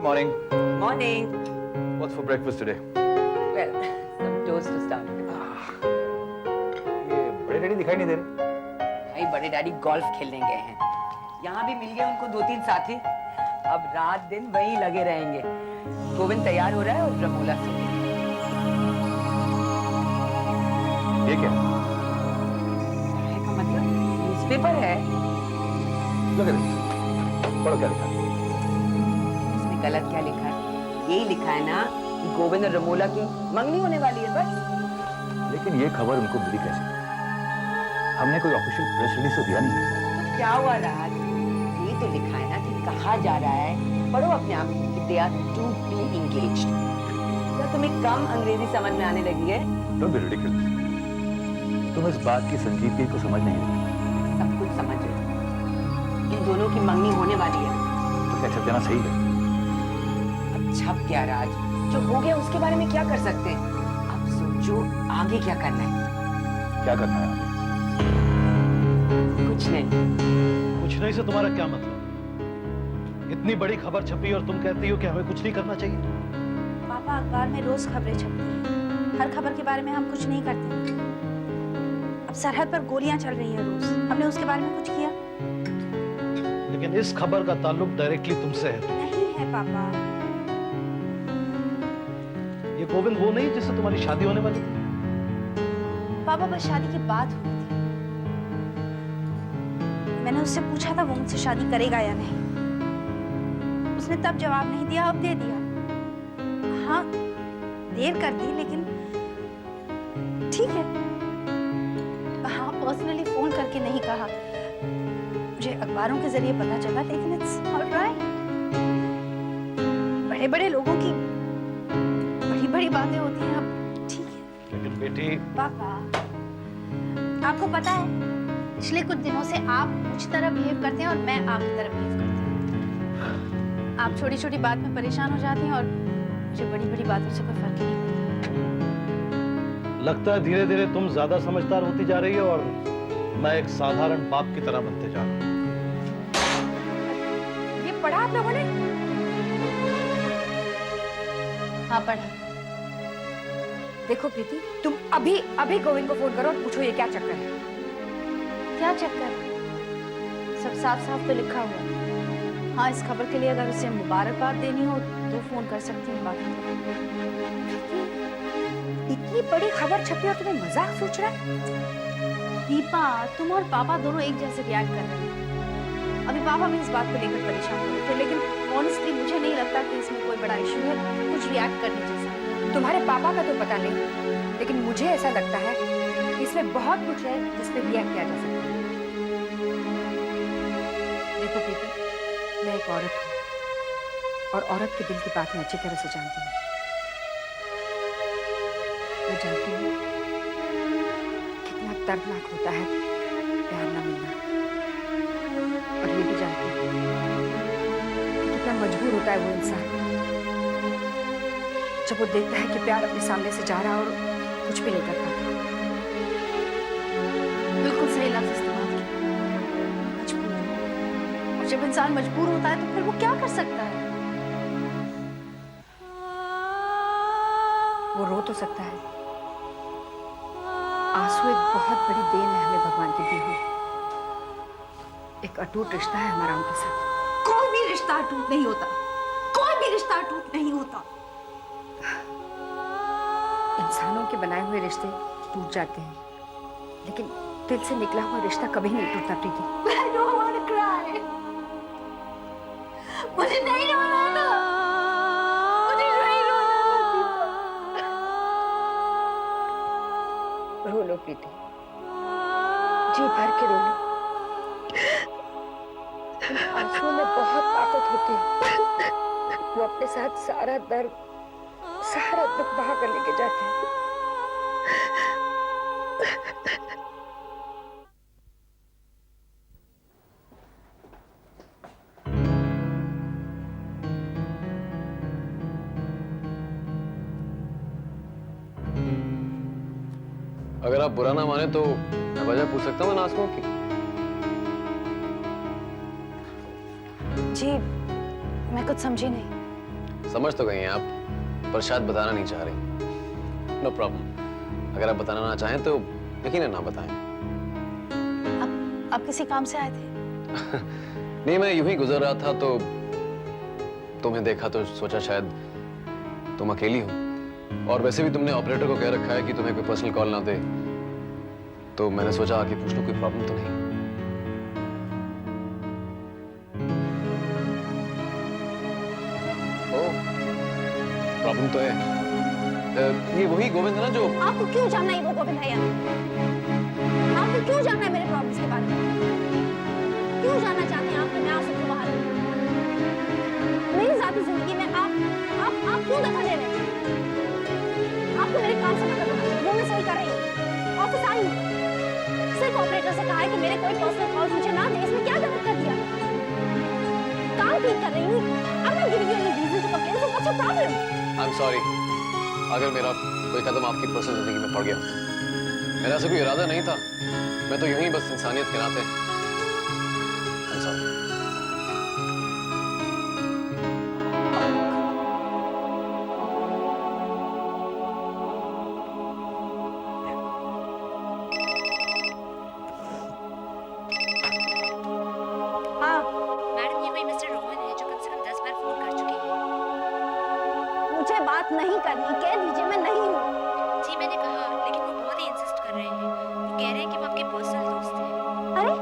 morning. Morning. What's for breakfast today? Well, some toast to start with. ये बड़े daddy दिखाई नहीं दे रहे। भाई बड़े डैडी गोल्फ खेलने गए हैं। यहाँ भी मिल गए उनको 2-3 साथी। अब रात दिन वहीं लगे रहेंगे। गोविंद तैयार हो रहा है और रमोला सो गई। ये क्या? का मतलब न्यूज़पेपर है। Look at this. पढ़ो क्या लिखा है? इसमें गलत क्या लिखा है? यही लिखा है ना कि गोविंद और रमोला की मंगनी होने वाली है बस। लेकिन ये खबर उनको मिली कैसे? हमने कोई ऑफिशियल प्रेस रिलीज तो दिया नहीं। तो क्या हुआ राज? ये तो लिखा है ना कि कहा जा रहा है, पढ़ो अपने आप कि they are to be engaged। क्या तुम्हें कम अंग्रेजी समझ में आने लगी है? Don't be ridiculous. तुम इस बात की संजीदगी को समझ नहीं रही। सब कुछ समझ रही हूँ। इन दोनों की मंगनी होने वाली है। तो क्या छप जाना सही है? अब छप क्या राज? जो हो गया उसके बारे में क्या कर सकते हैं? अब सोचो आगे क्या करना है। क्या करना है? कुछ नहीं। कुछ नहीं से तुम्हारा क्या मतलब? इतनी बड़ी खबर छपी और तुम कहती हो कि हमें कुछ नहीं करना चाहिए? पापा अखबार में रोज खबरें छपती हैं। हर खबर के बारे में हम कुछ नहीं करते। अब सरहद पर गोलियां चल रही है रोज, हमने उसके बारे में कुछ किया? लेकिन इस खबर का ताल्लुक डायरेक्टली तुमसे है। नहीं है पापा। ये गोविंद वो नहीं जिससे तुम्हारी शादी होने वाली थी? पापा बस शादी की बात हुई थी। मैंने उससे पूछा था वो मुझसे शादी करेगा या नहीं। उसने तब जवाब नहीं दिया, अब दे दिया। हाँ देर कर दी लेकिन ठीक है। हाँ पर्सनली फोन करके नहीं कहा, मुझे अखबारों के जरिए पता चला, लेकिन इट्स ऑलराइट। बड़े बड़े लोगों की बड़ी बड़ी बातें होती हैं, अब ठीक है। लेकिन बेटी पापा आपको पता है पिछले कुछ दिनों से आप मुझ तरह बिहेव करते हैं और मैं आपकी तरह बिहेव करती हूँ। आप छोटी छोटी बात में परेशान हो जाती हैं और मुझे बड़ी बड़ी बातों से कोई फर्क ही नहीं पड़ता। लगता है धीरे धीरे तुम ज्यादा समझदार होती जा रही हो और मैं एक साधारण बाप की तरह बनते जा रहा हूँ। ये पढ़ा आप लोगों ने? हाँ पढ़ा। देखो प्रीति, तुम अभी अभी गोविंद को फोन करो और पूछो ये क्या चक्कर है। क्या चक्कर है? सब साफ साफ तो लिखा हुआ है। हाँ इस खबर के लिए अगर उसे मुबारकबाद देनी हो तो फोन कर सकती हूँ। बाकी इतनी बड़ी खबर छपी और तुम्हें मजाक सोच रहा है? दीपा तुम और पापा दोनों एक जैसे रिएक्ट कर रहे हैं। अभी पापा भी इस बात को लेकर परेशान हो रहे थे, लेकिन ऑनेस्टली मुझे नहीं लगता कि इसमें कोई बड़ा इशू है कुछ रिएक्ट करने जैसा। तुम्हारे पापा का तो पता नहीं, लेकिन मुझे ऐसा लगता है कि इसमें बहुत कुछ है जिस पे रिएक्ट किया जा सकता है। देखो प्रीति, मैं एक औरत हूँ और औरत के दिल की बात मैं अच्छी तरह से जानती हूँ। मैं जानती हूँ कितना दर्दनाक होता है प्यार न मिलना, और ये भी जानती हूँ कि कितना मजबूर होता है वो इंसान जब वो देखता है कि प्यार अपने सामने से जा रहा है और कुछ भी नहीं कर पाता। बिल्कुल सही लफ्ज इस्तेमाल किया, मजबूर। और जब इंसान मजबूर होता है तो फिर वो क्या कर सकता है? वो रो तो सकता है, आंसू एक बहुत बड़ी देन है हमें भगवान की दी हुई। एक अटूट रिश्ता है हमारा उनके साथ। कोई भी रिश्ता अटूट नहीं होता, कोई भी रिश्ता अटूट नहीं होता। इंसानों के बनाए हुए रिश्ते टूट जाते हैं, लेकिन दिल से निकला हुआ रिश्ता कभी नहीं टूटता प्रीति। I don't want to cry. मुझे नहीं रोना था, मुझे नहीं रोना था। रो लो प्रीति, जी भर के रो लो। आंसुओं में बहुत ताकत होती है, वो अपने साथ सारा दर्द सारा दुख बहा कर लेके जाते हैं। अगर आप बुरा ना माने तो मैं वजह पूछ सकता हूँ नाज़ की? जी मैं कुछ समझी नहीं। समझ तो गई हैं आप, पर शायद बताना नहीं चाह रही। नो प्रॉब्लम, अगर आप बताना ना चाहें तो यकीनन ना बताएं। आप किसी काम से आए थे? नहीं, मैं यूं ही गुजर रहा था तो तुम्हें देखा तो सोचा शायद तुम अकेली हो, और वैसे भी तुमने ऑपरेटर को कह रखा है कि तुम्हें कोई पर्सनल कॉल ना दे, तो मैंने सोचा आके पूछ लो कोई प्रॉब्लम तो नहीं। प्रॉब्लम तो है। ये वही गोविंद है ना जो... आपको क्यों जानना है वो गोविंद है या नहीं? आपको क्यों जानना है मेरे प्रॉब्लम्स के बारे में? क्यों जानना चाहते हैं आप कि मैं आ सकूं बाहर? मेरी जाती जिंदगी में आप क्यों दखल दे रहे हैं? आपको मेरे काम से मतलब होना चाहिए, वो मैं सही कर रही हूँ। ऑफिस आई हूँ, सिर्फ ऑपरेटर से कहा है कि मेरे कोई पर्सनल कॉल मुझे ना दे। इसमें क्या गलत कर दिया? काम ठीक कर रही हूँ। I'm not giving you any reason to complain, so what's your problem? I'm sorry, अगर मेरा कोई कदम आपकी पर्सनल जिंदगी में पड़ गया, मेरा ऐसा कोई इरादा नहीं था। मैं तो यूं ही बस इंसानियत के नाते... I'm sorry. हाँ, मैडम, ये वही मिस्टर रोहन है जो कम से कम 10 बार फोन कर चुके हैं। मुझे बात नहीं करनी, कह दीजिए मैं नहीं हूँ। जी मैंने कहा, लेकिन वो बहुत ही इंसिस्ट कर रहे हैं। वो कह रहे हैं कि वो आपके पर्सनल दोस्त हैं। अरे,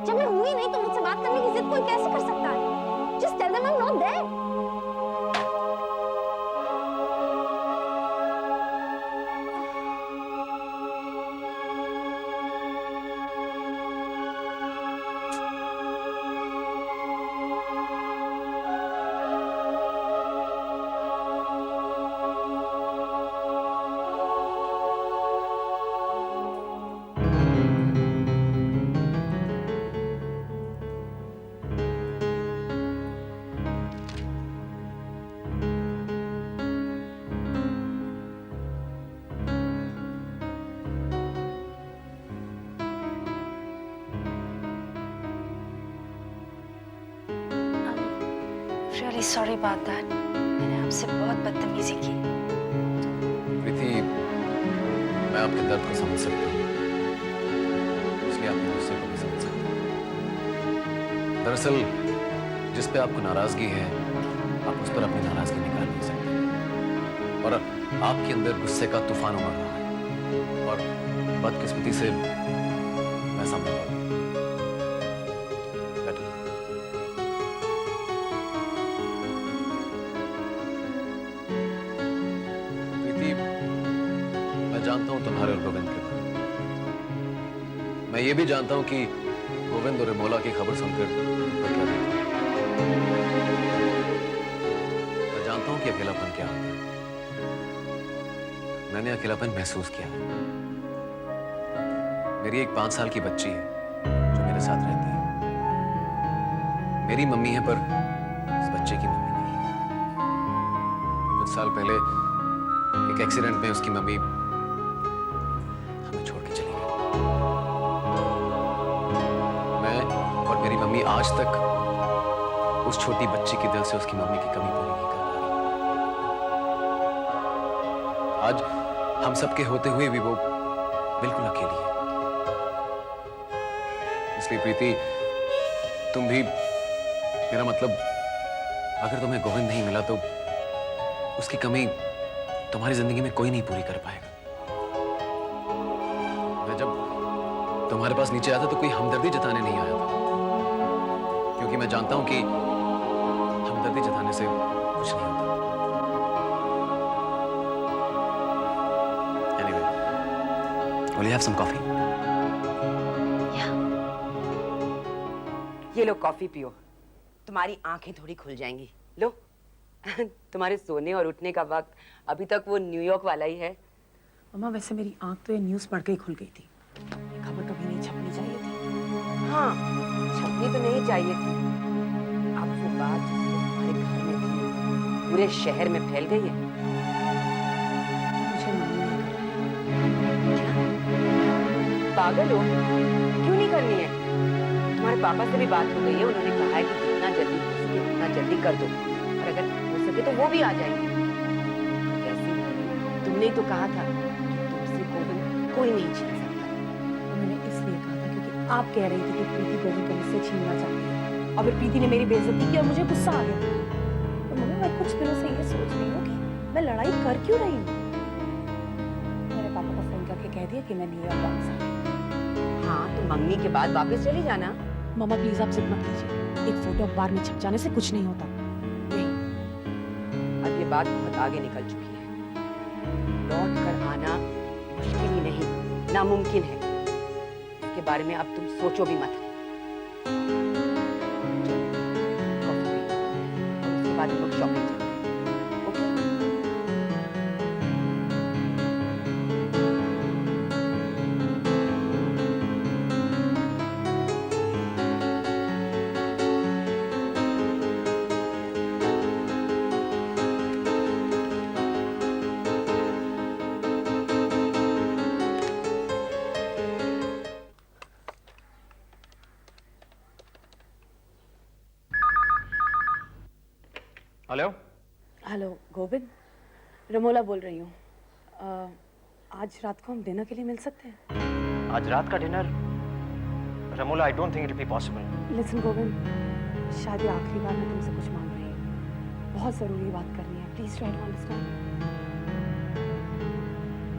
जब मैं हूँ ही नहीं तो मुझसे बात करने की जिद कोई कैसे कर सकता है? Just tell them I'm not there. Really sorry about that. मैंने आपसे बहुत बदतमीजी की। प्रीति, मैं आपके दर्द को समझ सकता हूँ, इसलिए आपके गुस्से को भी समझ सकता हूँ। दरअसल जिस पे आपको नाराजगी है, आप उस पर अपनी नाराजगी निकाल नहीं सकते, और आपके अंदर गुस्से का तूफान उमड़ रहा है, और बदकिस्मती से मैं सामने वाला हूँ। जानता हूं तुम्हारे और गोविंद के बारे में। मैं ये भी जानता हूं कि गोविंद और रिमोला की खबर सुनकर मैं क्या देखता हूं। मैं जानता हूं कि अकेलापन क्या होता है। मैंने अकेलापन महसूस किया है। मेरी एक 5 साल की बच्ची है जो मेरे साथ रहती है। मेरी मम्मी है पर इस बच्चे की मम्मी नहीं है। कुछ साल पहले एक एक्सीडेंट में उसकी मम्मी मेरी मम्मी आज तक उस छोटी बच्ची के दिल से उसकी मम्मी की कमी पूरी नहीं कर पा रही। आज हम सबके होते हुए भी वो बिल्कुल अकेली है। इसलिए प्रीति, तुम भी, मेरा मतलब, अगर तुम्हें गोविंद नहीं मिला तो उसकी कमी तुम्हारी जिंदगी में कोई नहीं पूरी कर पाएगा। मैं जब तुम्हारे पास नीचे आया था तो कोई हमदर्दी जताने नहीं आया था, क्योंकि मैं जानता हूं कि हमदर्दी जताने से कुछ नहीं होता। Anyway, will you have some coffee? ये लो कॉफी पियो, तुम्हारी आंखें थोड़ी खुल जाएंगी। लो। तुम्हारे सोने और उठने का वक्त अभी तक वो न्यूयॉर्क वाला ही है। अम्मा, वैसे मेरी आंख तो ये न्यूज़ पढ़ के ही खुल गई थी। ये खबर कभी नहीं छपनी चाहिए थी। हाँ, छपनी तो नहीं चाहिए थी। अब वो बात जो हमारे घर में थी, पूरे शहर में फैल गई है। मुझे मालूम नहीं क्या? पागल हो? क्यों नहीं करनी है? तुम्हारे पापा से भी बात हो गई है, उन्होंने कहा है कि जितना जल्दी हो सके उतना जल्दी कर दो, और अगर हो सके कहोगे तो वो भी आ जाएगी। कैसी भी, तुमने तो कहा था कि तुमसे गोविंद कोई नहीं छीन सकता। मैंने इसलिए कहा था क्योंकि आप कह रही थी कि प्रीति गोविंद को मुझसे छीनना चाहती है और फिर प्रीति ने मेरी बेइज्जती की और मुझे गुस्सा आ गया। तो मम्मी मैं कुछ दिनों से ये सोच रही हूँ कि मैं लड़ाई कर क्यों रही हूँ। मेरे पापा को फोन करके कह दिया कि मैं न्यूयॉर्क वापस आ रही हाँ, तो मंगनी के बाद वापस चली जाना। हूँ। मम्मा प्लीज आप जिद मत कीजिए, एक फोटो अखबार में छप जाने से कुछ नहीं होता। नहीं, अब ये बात बहुत आगे निकल चुकी है। लौट कर आना मुश्किल ही नहीं, नामुमकिन है। इसके बारे में अब तुम सोचो भी मत। चलो, कॉफी पी लो, और उसके बाद हम लोग शॉपिंग चलते हैं। Okay? Hello, hello Govind, Ramola बोल रही हूँ। आज रात को हम डिनर के लिए मिल सकते हैं? आज रात का dinner? Ramola, I don't think it will be possible. Listen Govind, शायद ये आखिरी बार मैं तुमसे कुछ मांग रही हूँ। बहुत ज़रूरी बात करनी है, प्लीज ट्राई टू अंडरस्टैंड।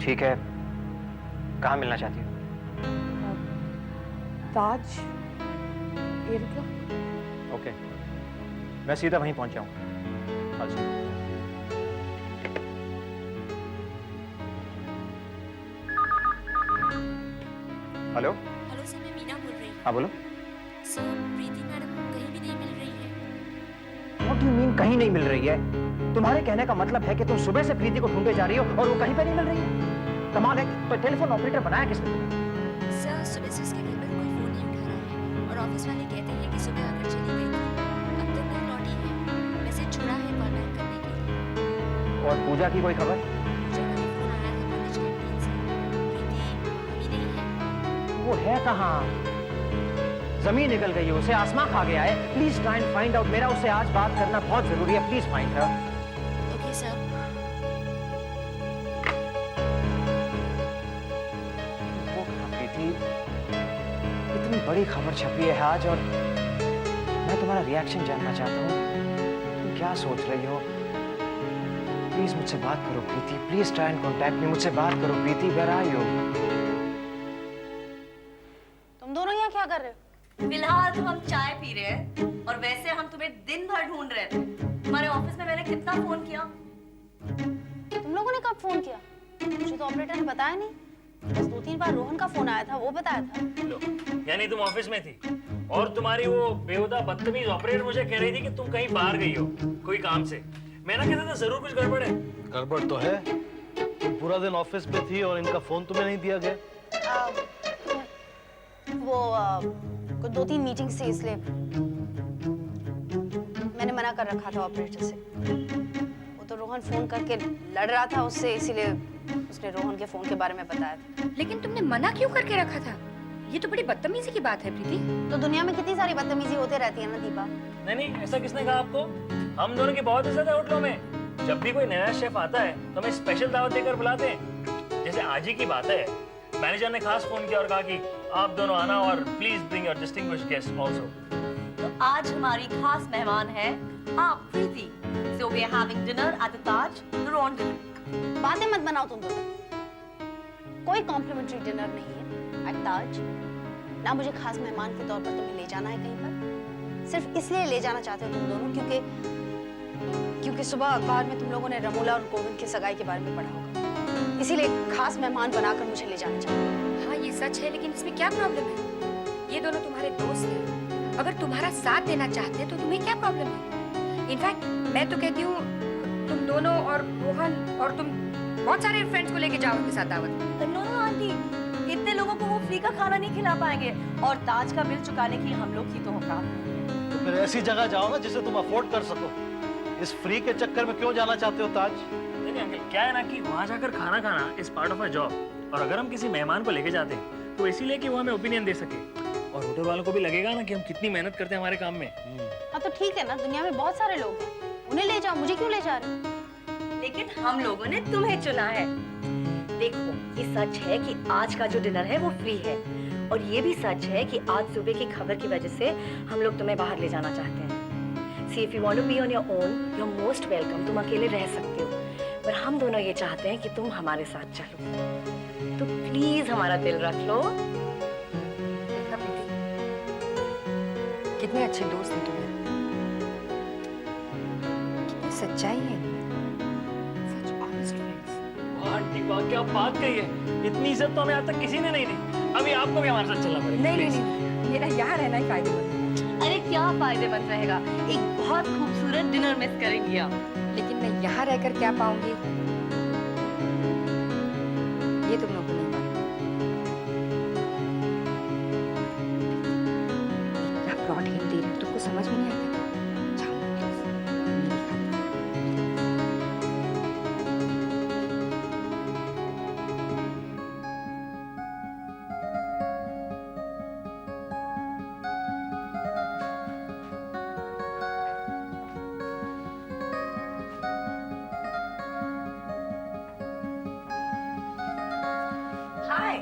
ठीक है, कहाँ मिलना चाहती हो? ताज एयरक्लब। ओके, मैं सीधा वहीं पहुंच जाऊंगा। अच्छा, हेलो। हेलो सर, मैं मीना बोल रही हूँ। हाँ बोलो। सर, प्रीति मैडम कहीं भी नहीं मिल रही है। व्हाट यू मीन कहीं नहीं मिल रही है? तुम्हारे कहने का मतलब है कि तुम सुबह से प्रीति को ढूंढे जा रही हो और वो कहीं पे नहीं मिल रही है? कमाल है, तो टेलीफोन ऑपरेटर बनाया किसने? सर, सुबह से उसके घर पर कोई फोन नहीं उठा रहा है और ऑफिस वाले कहते हैं कि सुबह आकर चली गई थी, अब तक नहीं लौटी है। मैसेज छोड़ा है कॉल बैक करने के लिए। और पूजा की कोई खबर? पूजा का भी फोन आया था कॉलेज कैंटीन से। प्रीति अभी नहीं है। वो है कहाँ? जमीन निकल गई है, उसे आसमां खा गया है। Please try and find out. मेरा उससे आज बात करना बहुत जरूरी है। Please find her. Okay sir. वो खबरी थी, इतनी बड़ी खबर छपी है आज और मैं तुम्हारा रिएक्शन जानना चाहता हूँ। तुम क्या सोच रही हो? प्लीज मुझसे बात करो Preeti. Please try and contact me. मुझसे बात करो प्रीति। Where are you? तुम दोनों यहाँ क्या कर रहे हो? फिलहाल तो हम चाय पी रहे हैं और वैसे हम तुम्हें दिन भर ढूंढ रहे थे। तुम्हारे ऑफिस में मैंने कितना फोन किया। तुम लोगों ने कब फोन किया? मुझे तो ऑपरेटर ने बताया नहीं। बस 2-3 बार रोहन का फोन आया था, वो बताया था। लो, यानी तुम ऑफिस में थी और तुम्हारी वो बेहुदा बदतमीज ऑपरेटर मुझे कह रही थी कि तुम कहीं बाहर गई हो कोई काम से। मैं ना कहता था जरूर कुछ गड़बड़ है। गड़बड़ तो है, तुम पूरा दिन ऑफिस में थी और इनका फोन तुम्हें नहीं दिया गया। वो 2-3 मीटिंग्स थी, इसलिए मैंने मना कर रखा था ऑपरेटर से। वो तो रोहन फोन करके लड़ रहा था उससे, इसीलिए उसने रोहन के फोन के बारे में बताया था। लेकिन तुमने मना क्यों करके रखा था? ये तो बड़ी बदतमीजी की बात है प्रीति। तो दुनिया में कितनी सारी बदतमीजी होते रहती है ना दीपा। नहीं, ऐसा किसने कहा आपको? हम दोनों की बहुत इज्जत है होटलों में। जब भी कोई नया शेफ आता है तो हमें स्पेशल दावत देकर बुलाते हैं। जैसे आज ही की बात है, मैनेजर ने खास फोन किया और कहा कि आप दोनों आना और please bring your distinguished guest also. तो आज हमारी खास मेहमान है आप प्रीति। So we are having dinner at the Taj, the Rohan dinner. बातें मत बनाओ तुम दोनों। कोई कॉम्प्लीमेंट्री डिनर नहीं है एट ताज। ना मुझे खास मेहमान के तौर पर तुम्हें ले जाना है कहीं पर। सिर्फ इसलिए ले जाना चाहते हो तुम दोनों क्योंकि सुबह अखबार में तुम लोगों ने रमोला और गोविंद की सगाई के बारे में पढ़ा होगा, इसीलिए खास मेहमान बनाकर मुझे ले जाना चाहते हो। हाँ ये सच है, लेकिन इसमें क्या प्रॉब्लम है? ये दोनों तुम्हारे दोस्त हैं। अगर तुम्हारा साथ देना चाहते हैं तो तुम्हें क्या प्रॉब्लम है? इनफैक्ट मैं तो कहती हूँ तुम दोनों और रोहन और तुम बहुत सारे फ्रेंड्स को लेके जाओ उनके साथ दावत। नो आंटी, इतने लोगों को वो फ्री का खाना नहीं खिला पाएंगे और ताज का बिल चुकाने की हम लोग ही तो होगा। तो फिर ऐसी जगह जाओ ना जिसे तुम अफोर्ड कर सको। इस फ्री के चक्कर में क्यों जाना चाहते हो ताज? नहीं अंकल, क्या है ना कि वहाँ जाकर खाना खाना is part of a job, और अगर हम किसी मेहमान को लेके जाते हैं तो इसीलिए कि वो हमें ओपिनियन दे सके और होटल वालों को भी लगेगा ना कि हम कितनी मेहनत करते हैं हमारे काम में। हाँ तो ठीक है ना, दुनिया में बहुत सारे लोग हैं, उन्हें ले जाओ, मुझे क्यों ले जा रहे हो? लेकिन हम लोगों ने तुम्हें चुना है। देखो, ये सच है कि आज का जो डिनर है वो फ्री है, और ये भी सच है कि आज सुबह की खबर की वजह से हम लोग तुम्हें बाहर ले जाना चाहते हैं। See, if you want to be on your own, you're most welcome. तुम अकेले रह सकते हो, पर हम दोनों ये चाहते हैं कि तुम हमारे साथ चलो। तो प्लीज हमारा दिल रख लो। देखा प्रीति, कितने अच्छे दोस्त हैं तुम्हें, कितनी सच्चाई है, सच ऑनेस्ट फ्रेंड्स। आंटी वाह, क्या बात कही है। इतनी इज्जत तो हमें आज तक किसी ने नहीं दी। अभी आपको भी हमारे साथ चलना पड़ेगा। नहीं नहीं नहीं, मेरा यहाँ रहना ही फायदेमंद है। अरे क्या फायदेमंद रहेगा, एक बहुत खूबसूरत डिनर मिस करेंगी आप। लेकिन मैं यहाँ रहकर क्या पाऊंगी, ये तुम लोगों को नहीं मालूम। क्या प्लॉट हिंट दे रही हो, तुमको समझ में नहीं आता? जाओ, नहीं खाती। हाय।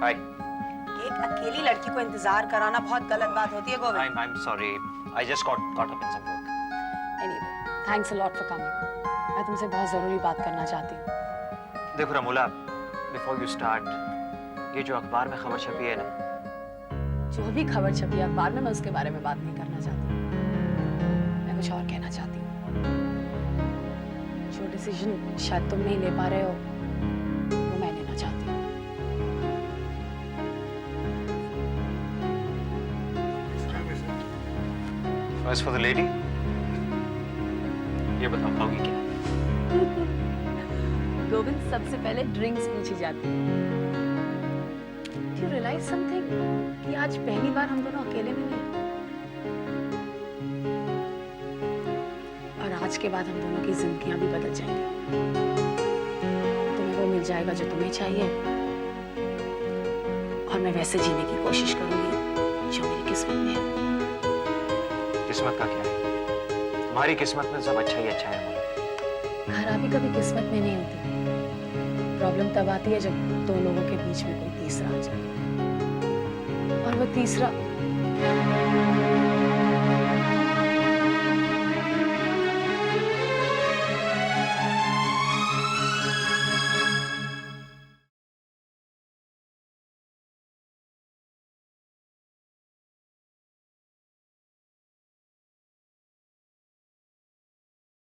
हाय। एक अकेली लड़की को इंतजार कराना बहुत गलत बात होती है Govind. I'm sorry. I just got caught up in some work. Anyway, thanks a lot for coming. मैं तुमसे बहुत जरूरी बात करना चाहती हूँ। देखो रमूला, before you start, ये जो अखबार में खबर छपी है ना, जो भी खबर छपी है अखबार में, मैं उसके बारे में बात नहीं करना चाहती। मैं कुछ और कहना चाहती हूँ। जो डिसीजन शायद तुम नहीं ले पा रहे हो, वो मैं लेना चाहती हूँ। as for the lady, ये बताओ खाओगी क्या? गोविंद, सबसे पहले ड्रिंक्स पूछी जाती है। Do you realize something? कि आज पहली बार हम दोनों अकेले में नहीं, और आज के बाद हम दोनों की जिंदगियां भी बदल जाएंगी। तुम्हें वो मिल जाएगा जो तुम्हें चाहिए, और मैं वैसे जीने की कोशिश करूंगी जो मेरी किस्मत में है। किस्मत का क्या है? तुम्हारी किस्मत में सब अच्छा ही अच्छा है मुझे। खराबी कभी किस्मत में नहीं होती। प्रॉब्लम तब आती है जब दो लोगों के बीच में कोई तीसरा आ जाए, और वो तीसरा